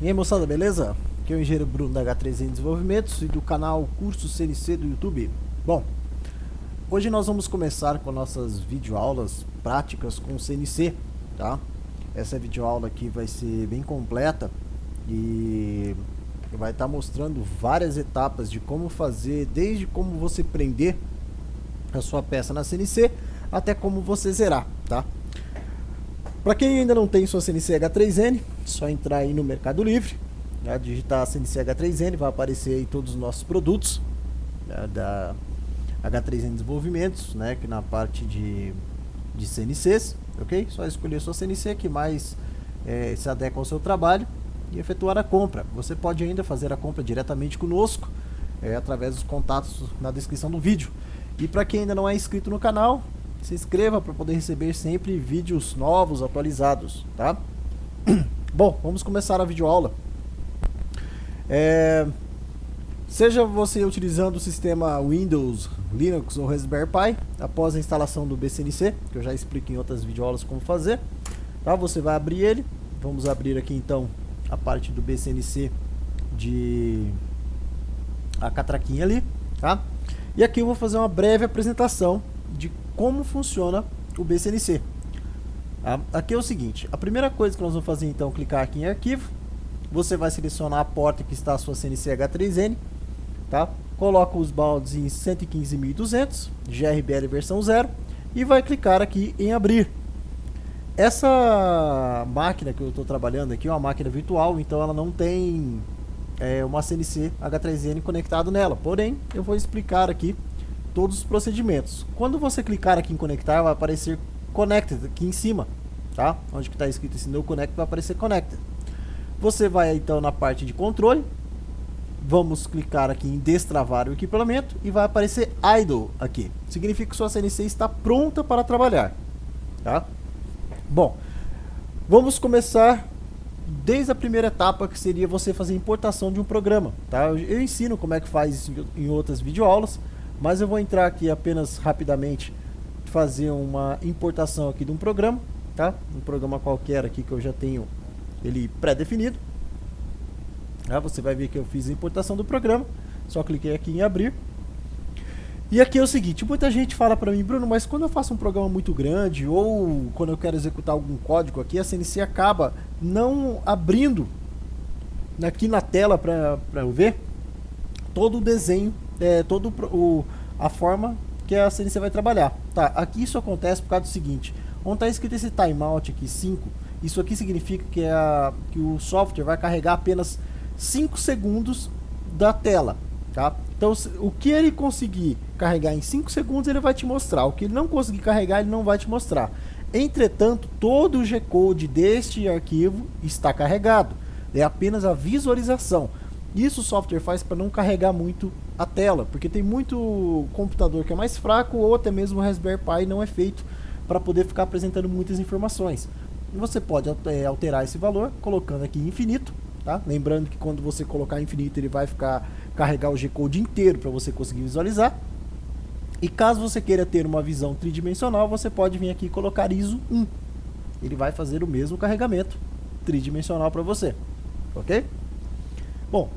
E aí moçada, beleza? Aqui é o engenheiro Bruno da H3N Desenvolvimentos e do canal Curso CNC do YouTube. Bom, hoje nós vamos começar com nossas videoaulas práticas com CNC, tá? Essa videoaula aqui vai ser bem completa e vai estar mostrando várias etapas de como fazer, desde como você prender a sua peça na CNC até como você zerar, tá? Para quem ainda não tem sua CNC H3N, só entrar aí no Mercado Livre, né, digitar CNC H3N, vai aparecer aí todos os nossos produtos, né, da H3N Desenvolvimentos, né, que na parte de CNCs, ok? Só escolher sua CNC que mais se adequa ao seu trabalho e efetuar a compra. Você pode ainda fazer a compra diretamente conosco, através dos contatos na descrição do vídeo. E para quem ainda não é inscrito no canal, se inscreva para poder receber sempre vídeos novos, atualizados, tá? Bom, vamos começar a videoaula. Seja você utilizando o sistema Windows, Linux ou Raspberry Pi, após a instalação do BCNC, que eu já explico em outras videoaulas como fazer, tá? Você vai abrir ele. Vamos abrir aqui então a parte do BCNC, a catraquinha ali, tá? E aqui eu vou fazer uma breve apresentação de como funciona o BCNC. Tá? Aqui é o seguinte, a primeira coisa que nós vamos fazer então é clicar aqui em arquivo. Você vai selecionar a porta que está a sua CNC H3N, tá? Coloca os baldes em 115.200, GRBL versão 0 e vai clicar aqui em abrir. Essa máquina que eu estou trabalhando aqui é uma máquina virtual, então ela não tem uma CNC H3N conectado nela, porém eu vou explicar aqui todos os procedimentos. Quando você clicar aqui em conectar, vai aparecer Connected aqui em cima, tá? Onde que está escrito esse No Connect, vai aparecer Connected. Você vai então na parte de controle, vamos clicar aqui em destravar o equipamento e vai aparecer Idle aqui. Significa que sua CNC está pronta para trabalhar, tá? Bom, vamos começar desde a primeira etapa, que seria você fazer a importação de um programa, tá? Eu ensino como é que faz isso em outras videoaulas, mas eu vou entrar aqui apenas rapidamente, fazer uma importação aqui de um programa, tá? Um programa qualquer aqui que eu já tenho ele pré-definido. Tá? Você vai ver que eu fiz a importação do programa, só cliquei aqui em abrir. E aqui é o seguinte, muita gente fala para mim, Bruno, mas quando eu faço um programa muito grande ou quando eu quero executar algum código aqui, a CNC acaba não abrindo aqui na tela para eu ver todo o desenho, a forma que a CNC vai trabalhar. Tá, aqui isso acontece por causa do seguinte, onde está escrito esse timeout aqui, 5, isso aqui significa que o software vai carregar apenas 5 segundos da tela, tá? Então o que ele conseguir carregar em 5 segundos ele vai te mostrar, o que ele não conseguir carregar ele não vai te mostrar. Entretanto, todo o G-Code deste arquivo está carregado, é apenas a visualização. Isso o software faz para não carregar muito a tela, porque tem muito computador que é mais fraco ou até mesmo o Raspberry Pi não é feito para poder ficar apresentando muitas informações. E você pode alterar esse valor colocando aqui infinito, tá? Lembrando que quando você colocar infinito ele vai carregar o G-Code inteiro para você conseguir visualizar. E caso você queira ter uma visão tridimensional, você pode vir aqui e colocar ISO 1. Ele vai fazer o mesmo carregamento tridimensional para você, ok? Bom,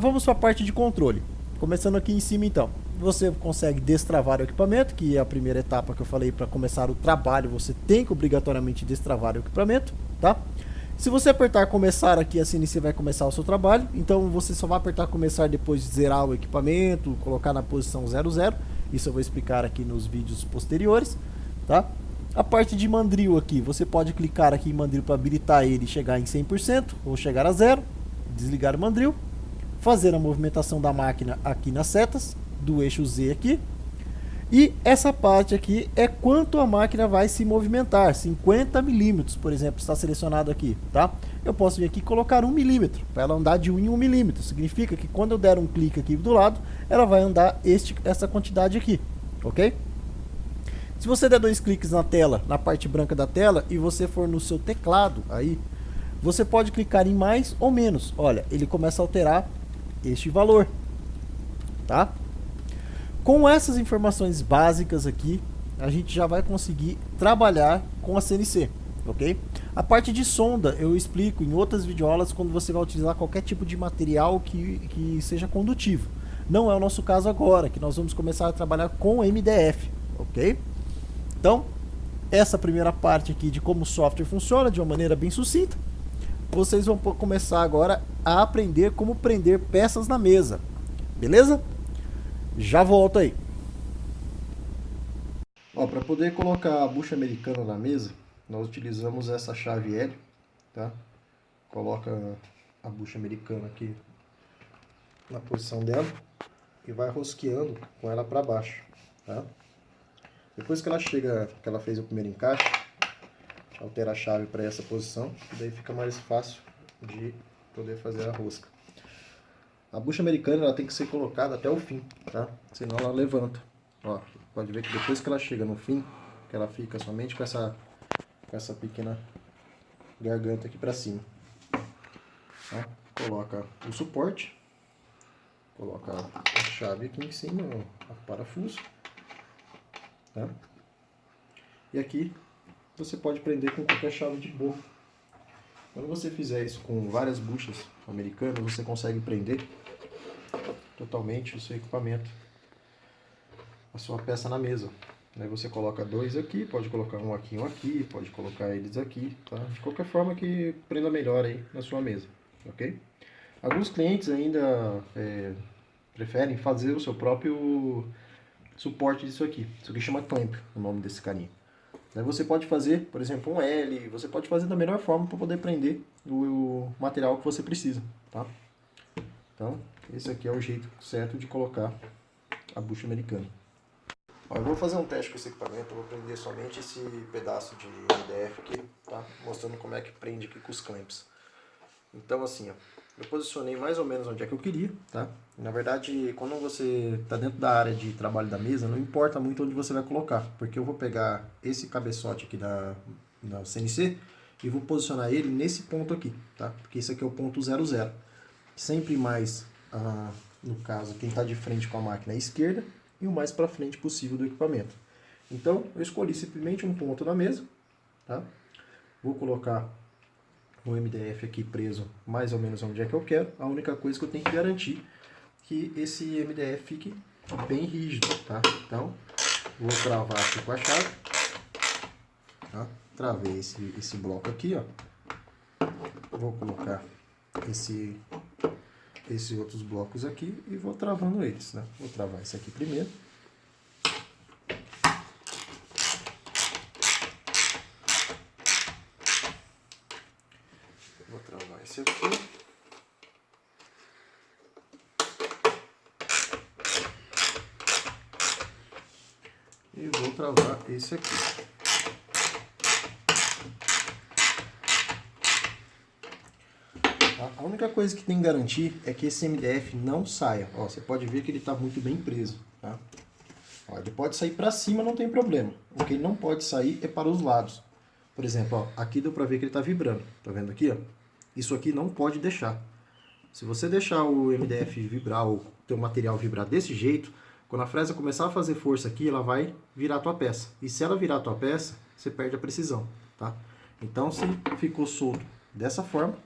vamos para a parte de controle. Começando aqui em cima então. Você consegue destravar o equipamento, que é a primeira etapa que eu falei. Para começar o trabalho, você tem que obrigatoriamente destravar o equipamento, tá? Se você apertar começar aqui, a CNC vai começar o seu trabalho. Então você só vai apertar começar depois de zerar o equipamento, colocar na posição 00. Isso eu vou explicar aqui nos vídeos posteriores, tá? A parte de mandril aqui, você pode clicar aqui em mandril para habilitar ele e chegar em 100% ou chegar a 0. Desligar o mandril, fazer a movimentação da máquina aqui nas setas do eixo Z aqui, e essa parte aqui é quanto a máquina vai se movimentar, 50 milímetros, por exemplo, está selecionado aqui, tá? Eu posso vir aqui e colocar 1 milímetro, para ela andar de 1 em 1 milímetro, significa que quando eu der um clique aqui do lado, ela vai andar essa quantidade aqui, ok? Se você der 2 cliques na tela, na parte branca da tela, e você for no seu teclado aí, você pode clicar em mais ou menos. Olha, ele começa a alterar este valor, tá? Com essas informações básicas aqui, a gente já vai conseguir trabalhar com a CNC, ok? A parte de sonda eu explico em outras videoaulas quando você vai utilizar qualquer tipo de material que seja condutivo. Não é o nosso caso agora, que nós vamos começar a trabalhar com MDF, ok? Então, essa primeira parte aqui de como o software funciona de uma maneira bem sucinta. Vocês vão começar agora a aprender como prender peças na mesa, beleza? Já volto aí. Para poder colocar a bucha americana na mesa, nós utilizamos essa chave L, tá? Coloca a bucha americana aqui na posição dela e vai rosqueando com ela para baixo, tá? Depois que ela chega, que ela fez o primeiro encaixe, altera a chave para essa posição, e daí fica mais fácil de poder fazer a rosca. A bucha americana ela tem que ser colocada até o fim, tá? Senão ela levanta. Ó, pode ver que depois que ela chega no fim, que ela fica somente com essa pequena garganta aqui para cima. Tá? Coloca o suporte, coloca a chave aqui em cima, o parafuso, tá? E aqui você pode prender com qualquer chave de boca. Quando você fizer isso com várias buchas americanas, você consegue prender totalmente o seu equipamento, a sua peça na mesa. Aí você coloca dois aqui, pode colocar um aqui, pode colocar eles aqui, tá? De qualquer forma que prenda melhor aí na sua mesa, ok? Alguns clientes ainda preferem fazer o seu próprio suporte disso aqui. Isso aqui chama clamp, o nome desse carinha. Aí você pode fazer, por exemplo, um L, você pode fazer da melhor forma para poder prender o material que você precisa, tá? Então, esse aqui é o jeito certo de colocar a bucha americana. Ó, eu vou fazer um teste com esse equipamento, eu vou prender somente esse pedaço de MDF aqui, tá? Mostrando como é que prende aqui com os clamps. Então assim, ó, eu posicionei mais ou menos onde é que eu queria, tá? Na verdade, quando você está dentro da área de trabalho da mesa, não importa muito onde você vai colocar, porque eu vou pegar esse cabeçote aqui da CNC e vou posicionar ele nesse ponto aqui, tá? Porque esse aqui é o ponto 00. Sempre mais, no caso, quem está de frente com a máquina é a esquerda e o mais para frente possível do equipamento. Então, eu escolhi simplesmente um ponto na mesa, tá? Vou colocar o MDF aqui preso mais ou menos onde é que eu quero. A única coisa que eu tenho que garantir é que esse MDF fique bem rígido, tá? Então, vou travar aqui com a chave, tá? Travei esse bloco aqui, ó. Vou colocar esses outros blocos aqui e vou travando eles, né? Vou travar esse aqui primeiro. Vou travar esse aqui. E vou travar esse aqui. A única coisa que tem que garantir é que esse MDF não saia. Ó, você pode ver que ele está muito bem preso, tá? Ó, ele pode sair para cima, não tem problema. O que ele não pode sair é para os lados. Por exemplo, ó, aqui deu para ver que ele está vibrando. Tá vendo aqui? Ó? Isso aqui não pode deixar. Se você deixar o MDF vibrar, ou o teu material vibrar desse jeito, quando a fresa começar a fazer força aqui, ela vai virar a tua peça. E se ela virar a tua peça, você perde a precisão, tá? Então, se ficou solto dessa forma,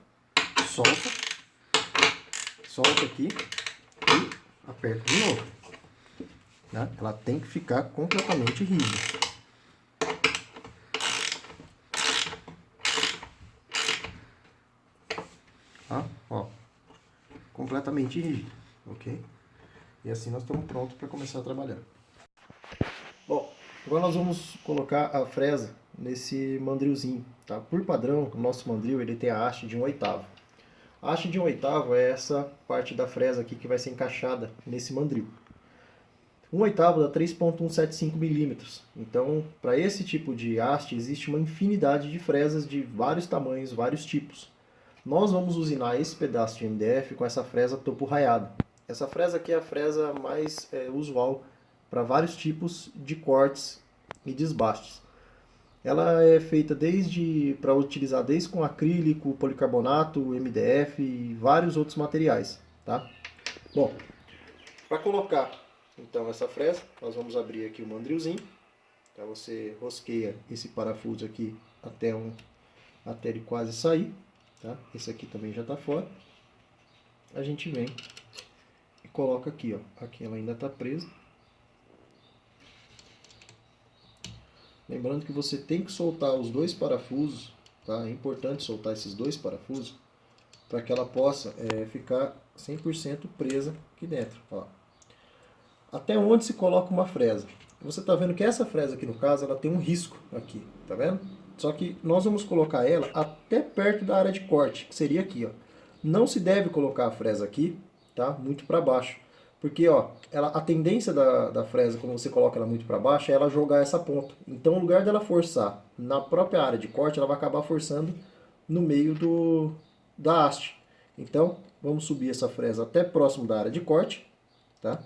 solta aqui e aperta de novo, né? Ela tem que ficar completamente rígida. Tá? Ó, completamente rígido, ok? E assim nós estamos prontos para começar a trabalhar. Bom, agora nós vamos colocar a fresa nesse mandrilzinho, tá? Por padrão, o nosso mandril ele tem a haste de 1/8. A haste de 1/8 é essa parte da fresa aqui que vai ser encaixada nesse mandril. 1/8 dá 3,175 milímetros. Então, para esse tipo de haste, existe uma infinidade de fresas de vários tamanhos, vários tipos. Nós vamos usinar esse pedaço de MDF com essa fresa topo raiado. Essa fresa aqui é a fresa mais usual para vários tipos de cortes e desbastes. Ela é feita para utilizar desde com acrílico, policarbonato, MDF e vários outros materiais, tá? Bom, para colocar então essa fresa, nós vamos abrir aqui o mandrilzinho. Então você rosqueia esse parafuso aqui até até ele quase sair, tá? Esse aqui também já está fora. A gente vem e coloca aqui, ó. Aqui ela ainda está presa. Lembrando que você tem que soltar os dois parafusos, tá? É importante soltar esses dois parafusos para que ela possa ficar 100% presa aqui dentro, ó. Até onde se coloca uma fresa? Você está vendo que essa fresa aqui no caso, ela tem um risco aqui, tá vendo? Só que nós vamos colocar ela até perto da área de corte, que seria aqui, ó. Não se deve colocar a fresa aqui, tá? Muito para baixo. Porque, ó, a tendência da fresa, quando você coloca ela muito para baixo, é ela jogar essa ponta. Então, no lugar dela forçar na própria área de corte, ela vai acabar forçando no meio da haste. Então, vamos subir essa fresa até próximo da área de corte, tá?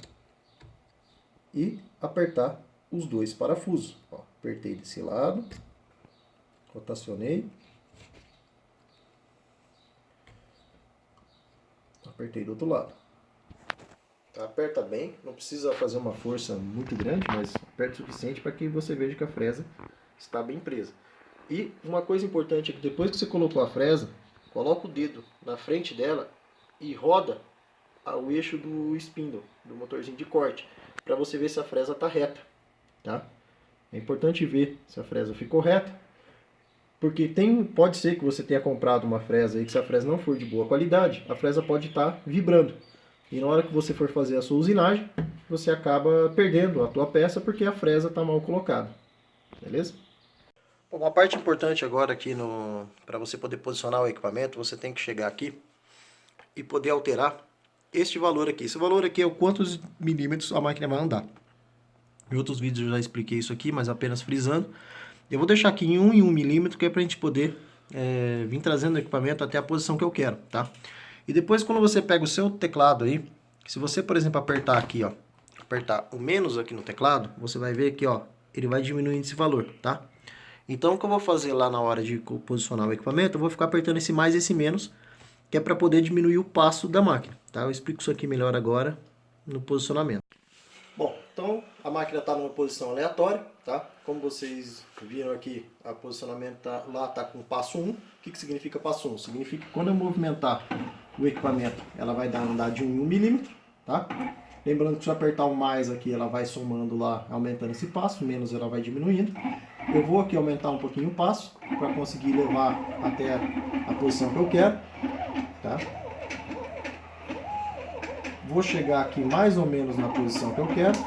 E apertar os dois parafusos. Ó, apertei desse lado, rotacionei, apertei do outro lado. Aperta bem, não precisa fazer uma força muito grande, mas aperta o suficiente para que você veja que a fresa está bem presa. E uma coisa importante é que depois que você colocou a fresa, coloca o dedo na frente dela e roda o eixo do spindle, do motorzinho de corte, para você ver se a fresa está reta, tá? É importante ver se a fresa ficou reta, porque pode ser que você tenha comprado uma fresa aí que se a fresa não for de boa qualidade, a fresa pode estar vibrando. E na hora que você for fazer a sua usinagem, você acaba perdendo a tua peça porque a fresa está mal colocada. Beleza? Bom, uma parte importante agora aqui para você poder posicionar o equipamento, você tem que chegar aqui e poder alterar este valor aqui. Esse valor aqui é o quantos milímetros a máquina vai andar. Em outros vídeos eu já expliquei isso aqui, mas apenas frisando. Eu vou deixar aqui em 1 milímetro, que é para a gente poder vir trazendo o equipamento até a posição que eu quero, tá? E depois, quando você pega o seu teclado aí, se você, por exemplo, apertar aqui, ó, apertar o menos aqui no teclado, você vai ver que, ó, ele vai diminuindo esse valor, tá? Então, o que eu vou fazer lá na hora de posicionar o equipamento, eu vou ficar apertando esse mais e esse menos, que é para poder diminuir o passo da máquina, tá? Eu explico isso aqui melhor agora no posicionamento. Bom, então a máquina está numa posição aleatória, tá? Como vocês viram aqui, o posicionamento lá está com passo 1. O que significa passo 1? Significa que quando eu movimentar o equipamento, ela vai andar de 1 em 1 milímetro, tá? Lembrando que se eu apertar o mais aqui, ela vai somando lá, aumentando esse passo, menos ela vai diminuindo. Eu vou aqui aumentar um pouquinho o passo, para conseguir levar até a posição que eu quero, tá? Vou chegar aqui mais ou menos na posição que eu quero.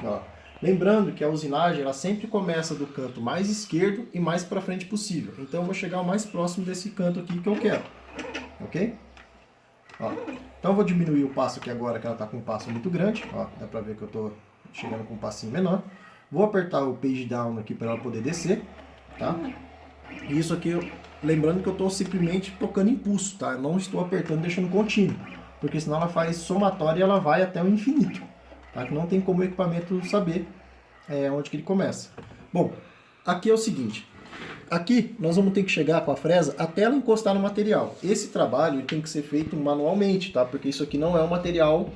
Ó. Lembrando que a usinagem ela sempre começa do canto mais esquerdo e mais para frente possível. Então eu vou chegar o mais próximo desse canto aqui que eu quero. Ok? Ó. Então eu vou diminuir o passo aqui agora, que ela está com um passo muito grande. Ó, dá para ver que eu estou chegando com um passinho menor. Vou apertar o page down aqui para ela poder descer. Tá? E isso aqui, lembrando que eu estou simplesmente tocando impulso. Tá? Eu não estou apertando deixando contínuo. Porque senão ela faz somatória e ela vai até o infinito. Tá? Que não tem como o equipamento saber onde que ele começa. Bom, aqui é o seguinte. Aqui nós vamos ter que chegar com a fresa até ela encostar no material. Esse trabalho ele tem que ser feito manualmente, tá? Porque isso aqui não é um material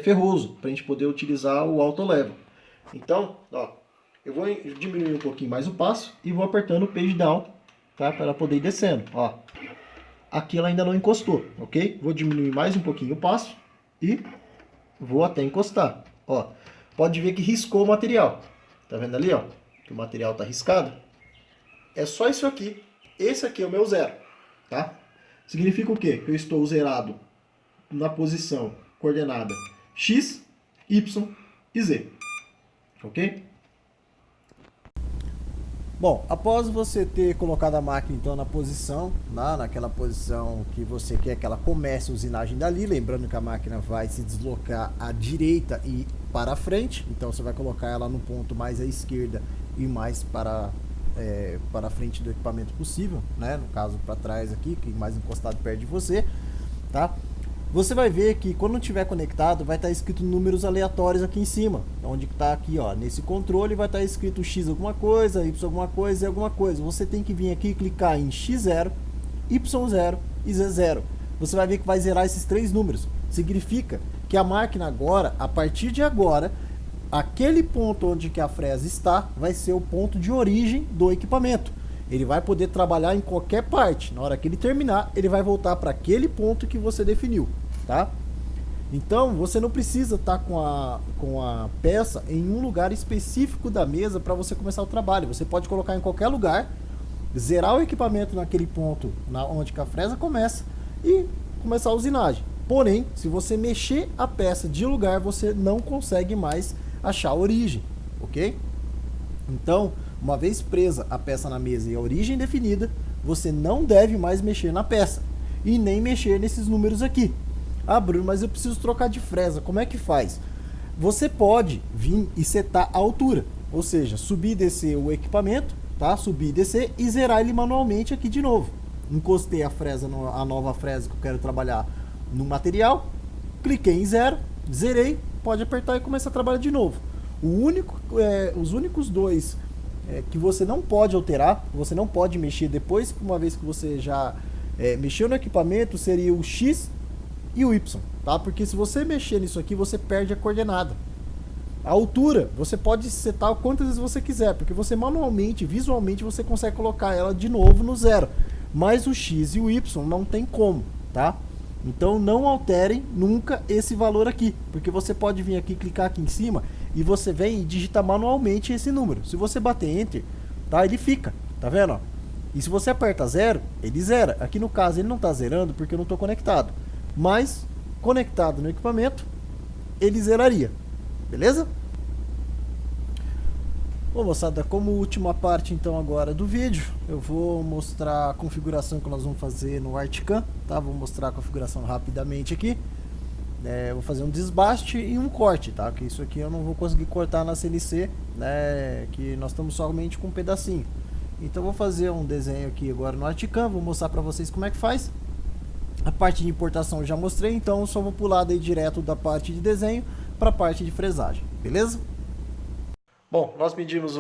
ferroso, para a gente poder utilizar o auto-level. Então, ó, eu vou diminuir um pouquinho mais o passo e vou apertando o page down, tá? Para ela poder ir descendo. Ó. Aqui ela ainda não encostou, ok? Vou diminuir mais um pouquinho o passo e vou até encostar. Ó, pode ver que riscou o material. Tá vendo ali, ó? Que o material tá riscado. É só isso aqui. Esse aqui é o meu zero, tá? Significa o quê? Que eu estou zerado na posição coordenada X, Y e Z. Ok? Bom, após você ter colocado a máquina então na posição, naquela posição que você quer que ela comece a usinagem dali, lembrando que a máquina vai se deslocar à direita e para a frente, então você vai colocar ela no ponto mais à esquerda e mais para a frente do equipamento possível, né? No caso para trás aqui, que mais encostado perto de você, tá? Você vai ver que quando estiver conectado vai estar escrito números aleatórios aqui em cima, onde está aqui, ó, nesse controle vai estar escrito X alguma coisa, Y alguma coisa e alguma coisa. Você tem que vir aqui e clicar em X0, Y0 e Z0. Você vai ver que vai zerar esses três números. Significa que a máquina agora, a partir de agora, aquele ponto onde que a fresa está, vai ser o ponto de origem do equipamento. Ele vai poder trabalhar em qualquer parte. Na hora que ele terminar, ele vai voltar para aquele ponto que você definiu, tá? Então, você não precisa estar com a peça em um lugar específico da mesa para você começar o trabalho. Você pode colocar em qualquer lugar, zerar o equipamento naquele ponto onde a fresa começa e começar a usinagem. Porém, se você mexer a peça de lugar, você não consegue mais achar a origem, ok? Então, uma vez presa a peça na mesa e a origem definida, você não deve mais mexer na peça e nem mexer nesses números aqui. Ah, Bruno, mas eu preciso trocar de fresa, como é que faz? Você pode vir e setar a altura, ou seja, subir e descer o equipamento, tá? Subir e descer e zerar ele manualmente aqui de novo. Encostei a fresa, a nova fresa que eu quero trabalhar no material, cliquei em zero, zerei, pode apertar e começar a trabalhar de novo. Os únicos dois que você não pode alterar, você não pode mexer depois, uma vez que você já mexeu no equipamento, seria o X e o Y, tá? Porque se você mexer nisso aqui, você perde a coordenada. A altura, você pode setar quantas vezes você quiser, porque você manualmente, visualmente, você consegue colocar ela de novo no zero. Mas o X e o Y não tem como, tá? Então não alterem nunca esse valor aqui, porque você pode vir aqui, clicar aqui em cima e você vem e digita manualmente esse número. Se você bater Enter, tá? Ele fica, tá vendo? Ó? E se você aperta zero, ele zera. Aqui no caso ele não está zerando porque eu não estou conectado. Mas conectado no equipamento, ele zeraria. Beleza? Bom, moçada, como última parte então agora do vídeo, eu vou mostrar a configuração que nós vamos fazer no Articam, tá? Vou mostrar a configuração rapidamente aqui. Vou fazer um desbaste e um corte, tá? Que isso aqui eu não vou conseguir cortar na CNC, né? Que nós estamos somente com um pedacinho. Então vou fazer um desenho aqui agora no Articam, vou mostrar para vocês como é que faz. A parte de importação eu já mostrei, então eu só vou pular daí direto da parte de desenho para a parte de fresagem, beleza? Bom, nós medimos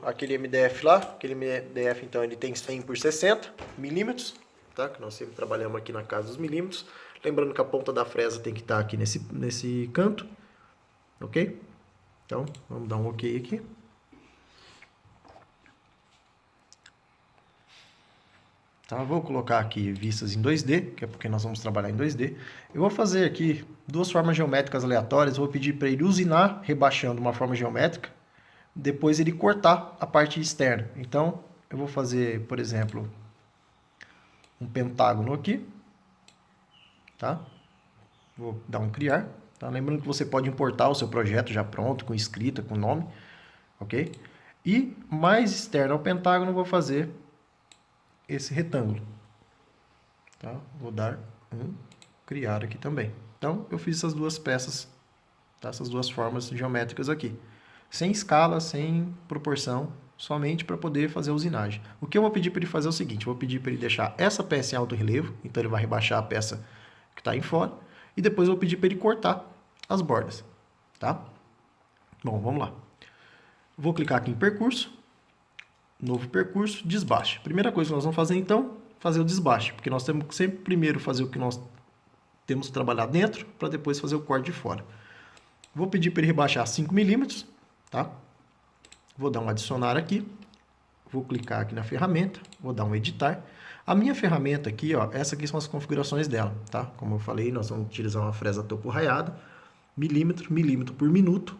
aquele MDF lá, aquele MDF então ele tem 100 por 60 milímetros, tá? Que nós sempre trabalhamos aqui na casa dos milímetros. Lembrando que a ponta da fresa tem que estar aqui nesse canto, ok? Então, vamos dar um ok aqui. Tá, vou colocar aqui vistas em 2D, que é porque nós vamos trabalhar em 2D. Eu vou fazer aqui duas formas geométricas aleatórias, vou pedir para ele usinar, rebaixando uma forma geométrica, depois ele cortar a parte externa. Então, eu vou fazer, por exemplo, um pentágono aqui, tá? Vou dar um criar, tá? Lembrando que você pode importar o seu projeto já pronto, com escrita, com nome, ok? E mais externo ao pentágono, eu vou fazer esse retângulo, tá? Vou dar um criar aqui também. Então, eu fiz essas duas peças, tá? Essas duas formas geométricas aqui. Sem escala, sem proporção, somente para poder fazer a usinagem. O que eu vou pedir para ele fazer é o seguinte, eu vou pedir para ele deixar essa peça em alto relevo, então ele vai rebaixar a peça que está em fora, e depois eu vou pedir para ele cortar as bordas, tá? Bom, vamos lá. Vou clicar aqui em percurso, novo percurso, desbaste. Primeira coisa que nós vamos fazer então, fazer o desbaste, porque nós temos que sempre primeiro fazer o que nós temos que trabalhar dentro, para depois fazer o corte de fora. Vou pedir para ele rebaixar 5 milímetros, tá? Vou dar um adicionar aqui, vou clicar aqui na ferramenta, vou dar um editar. A minha ferramenta aqui, ó, essa aqui são as configurações dela, tá? Como eu falei, nós vamos utilizar uma fresa topo raiada, milímetro por minuto,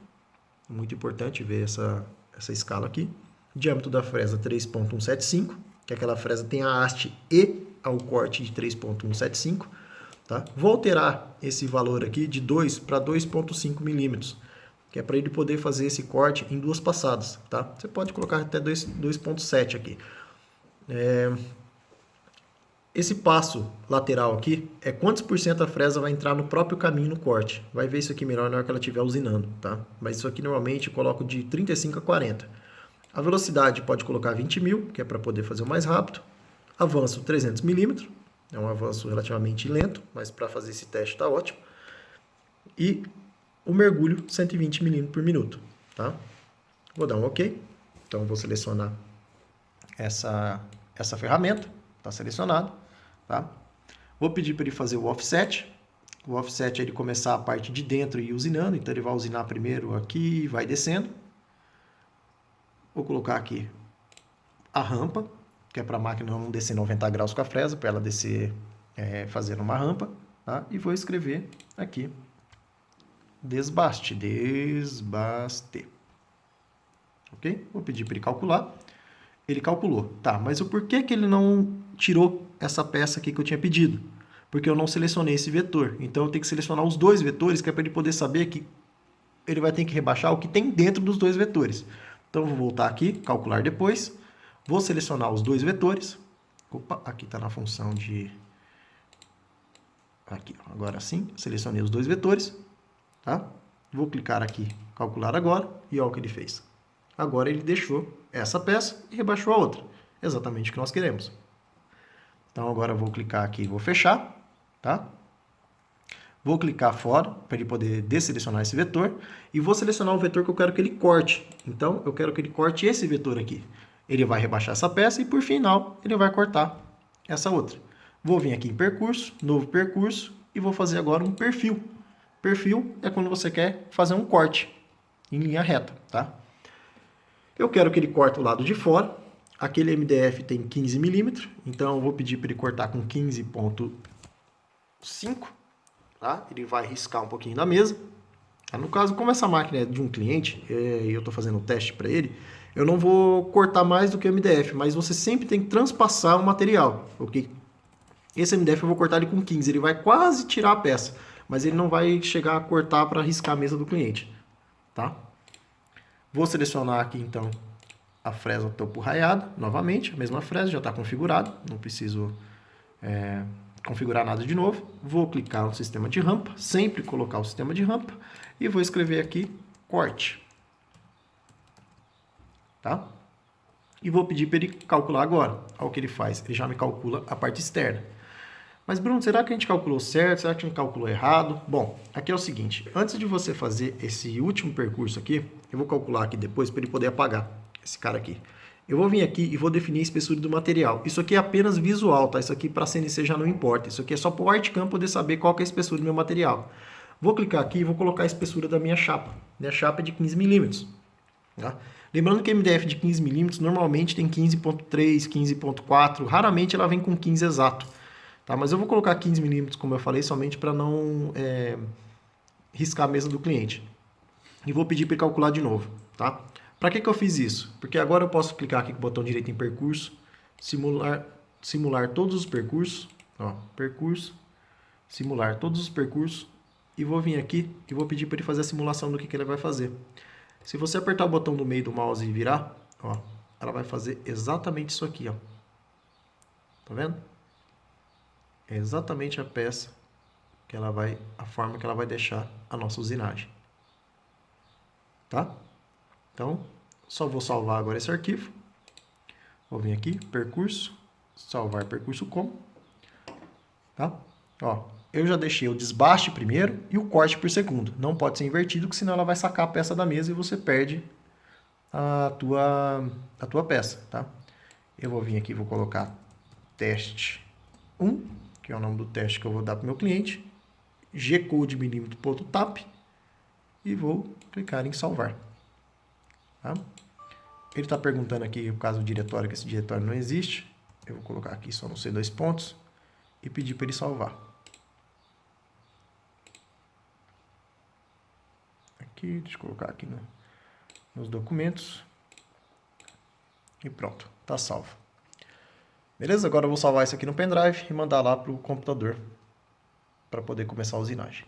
muito importante ver essa escala aqui. Diâmetro da fresa 3.175, que aquela fresa tem a haste e ao corte de 3.175, tá? Vou alterar esse valor aqui de 2 para 2.5 milímetros, que é para ele poder fazer esse corte em duas passadas, tá? Você pode colocar até 2.7 aqui. Esse passo lateral aqui é quantos por cento a fresa vai entrar no próprio caminho no corte. Vai ver isso aqui melhor na hora que ela estiver usinando, tá? Mas isso aqui normalmente eu coloco de 35 a 40. A velocidade pode colocar 20 mil, que é para poder fazer o mais rápido. Avanço 300 milímetros, é um avanço relativamente lento, mas para fazer esse teste está ótimo. E o mergulho 120 milímetros por minuto, tá? Vou dar um OK. Então vou selecionar essa ferramenta, está selecionado, tá? Vou pedir para ele fazer o offset. O offset é ele começar a parte de dentro e ir usinando, então ele vai usinar primeiro aqui e vai descendo. Vou colocar aqui a rampa, que é para a máquina não descer 90 graus com a fresa, para ela descer fazendo uma rampa, tá? E vou escrever aqui desbaste, ok? Vou pedir para ele calcular. Ele calculou, tá, mas o porquê que ele não tirou essa peça aqui que eu tinha pedido? Porque eu não selecionei esse vetor, então eu tenho que selecionar os dois vetores, que é para ele poder saber que ele vai ter que rebaixar o que tem dentro dos dois vetores. Então eu vou voltar aqui, calcular depois, vou selecionar os dois vetores. Opa, aqui está na função de... Aqui, agora sim, selecionei os dois vetores, tá? Vou clicar aqui, calcular agora, e olha o que ele fez. Agora ele deixou essa peça e rebaixou a outra, exatamente o que nós queremos. Então agora eu vou clicar aqui e vou fechar, tá? Vou clicar fora para ele poder desselecionar esse vetor e vou selecionar o vetor que eu quero que ele corte. Então eu quero que ele corte esse vetor aqui. Ele vai rebaixar essa peça e por final ele vai cortar essa outra. Vou vir aqui em percurso, novo percurso e vou fazer agora um perfil. Perfil é quando você quer fazer um corte em linha reta, tá? Eu quero que ele corte o lado de fora. Aquele MDF tem 15 milímetros, então eu vou pedir para ele cortar com 15,5. Tá? Ele vai riscar um pouquinho da mesa. No caso, como essa máquina é de um cliente e eu estou fazendo um teste para ele, eu não vou cortar mais do que o MDF, mas você sempre tem que transpassar o material, ok? Esse MDF eu vou cortar ele com 15, ele vai quase tirar a peça, mas ele não vai chegar a cortar para riscar a mesa do cliente, tá? Vou selecionar aqui então a fresa topo raiado, novamente, a mesma fresa, já está configurada, não preciso configurar nada de novo. Vou clicar no sistema de rampa, sempre colocar o sistema de rampa, e vou escrever aqui corte. Tá? E vou pedir para ele calcular agora. Olha o que ele faz, ele já me calcula a parte externa. Mas Bruno, será que a gente calculou certo? Será que a gente calculou errado? Bom, aqui é o seguinte, antes de você fazer esse último percurso aqui, eu vou calcular aqui depois para ele poder apagar esse cara aqui. Eu vou vir aqui e vou definir a espessura do material. Isso aqui é apenas visual, tá? Isso aqui para CNC já não importa. Isso aqui é só para o Artcam poder saber qual que é a espessura do meu material. Vou clicar aqui e vou colocar a espessura da minha chapa. Minha chapa é de 15 milímetros. Tá? Lembrando que a MDF de 15 milímetros normalmente tem 15,3, 15,4. Raramente ela vem com 15 exato. Tá? Mas eu vou colocar 15 milímetros, como eu falei, somente para não riscar a mesa do cliente. E vou pedir para ele calcular de novo. Tá? Para que eu fiz isso? Porque agora eu posso clicar aqui com o botão direito em percurso, simular todos os percursos, ó, percurso, simular todos os percursos, e vou vir aqui e vou pedir para ele fazer a simulação do que ele vai fazer. Se você apertar o botão do meio do mouse e virar, ó, ela vai fazer exatamente isso aqui, ó. Tá vendo? É exatamente a peça que ela vai, a forma que ela vai deixar a nossa usinagem. Tá? Então, só vou salvar agora esse arquivo. Vou vir aqui, percurso, salvar percurso como. Tá? Ó, eu já deixei o desbaste primeiro e o corte por segundo. Não pode ser invertido, porque senão ela vai sacar a peça da mesa e você perde a tua peça. Tá? Eu vou vir aqui e vou colocar teste 1, que é o nome do teste que eu vou dar para o meu cliente. G-code milímetro.tap e vou clicar em salvar. Tá? Ele está perguntando aqui o caso do diretório, que esse diretório não existe. Eu vou colocar aqui só no C2 pontos e pedir para ele salvar. Aqui, deixa eu colocar aqui nos documentos. E pronto, está salvo. Beleza? Agora eu vou salvar isso aqui no pendrive e mandar lá para o computador para poder começar a usinagem.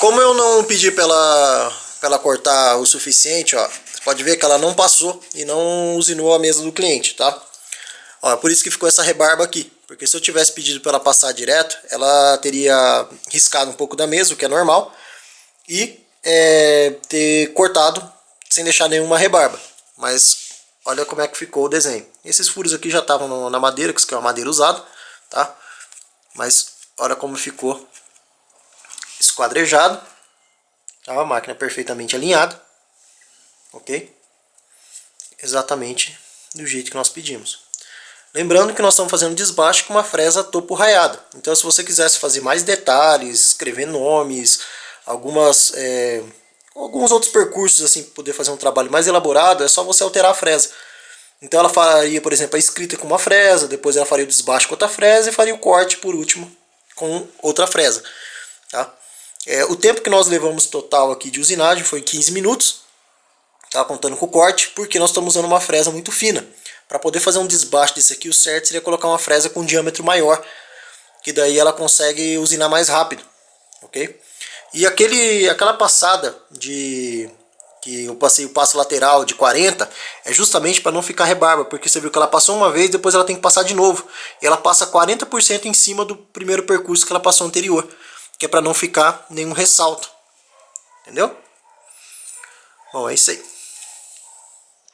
como eu não pedi pra ela cortar o suficiente, ó, você pode ver que ela não passou e não usinou a mesa do cliente, tá? Ó, por isso que ficou essa rebarba aqui, porque se eu tivesse pedido para ela passar direto, ela teria riscado um pouco da mesa, o que é normal, e ter cortado sem deixar nenhuma rebarba. Mas olha como é que ficou o desenho. Esses furos aqui já estavam na madeira, que isso aqui é uma madeira usada, tá? Mas olha como ficou esquadrejado, tá? A máquina perfeitamente alinhada, ok? Exatamente do jeito que nós pedimos. Lembrando que nós estamos fazendo desbaste com uma fresa topo raiada. Então, se você quisesse fazer mais detalhes, escrever nomes, alguns outros percursos, assim, para poder fazer um trabalho mais elaborado, é só você alterar a fresa. Então, ela faria, por exemplo, a escrita com uma fresa, depois ela faria o desbaste com outra fresa e faria o corte, por último, com outra fresa. Tá? O tempo que nós levamos total aqui de usinagem foi 15 minutos, tá? Contando com o corte, porque nós estamos usando uma fresa muito fina. Para poder fazer um desbaste desse aqui, o certo seria colocar uma fresa com um diâmetro maior, que daí ela consegue usinar mais rápido, ok? E aquela passada que eu passei o passo lateral de 40 é justamente para não ficar rebarba, porque você viu que ela passou uma vez, depois ela tem que passar de novo. E ela passa 40% em cima do primeiro percurso que ela passou anterior, que é para não ficar nenhum ressalto, entendeu? Bom, é isso aí.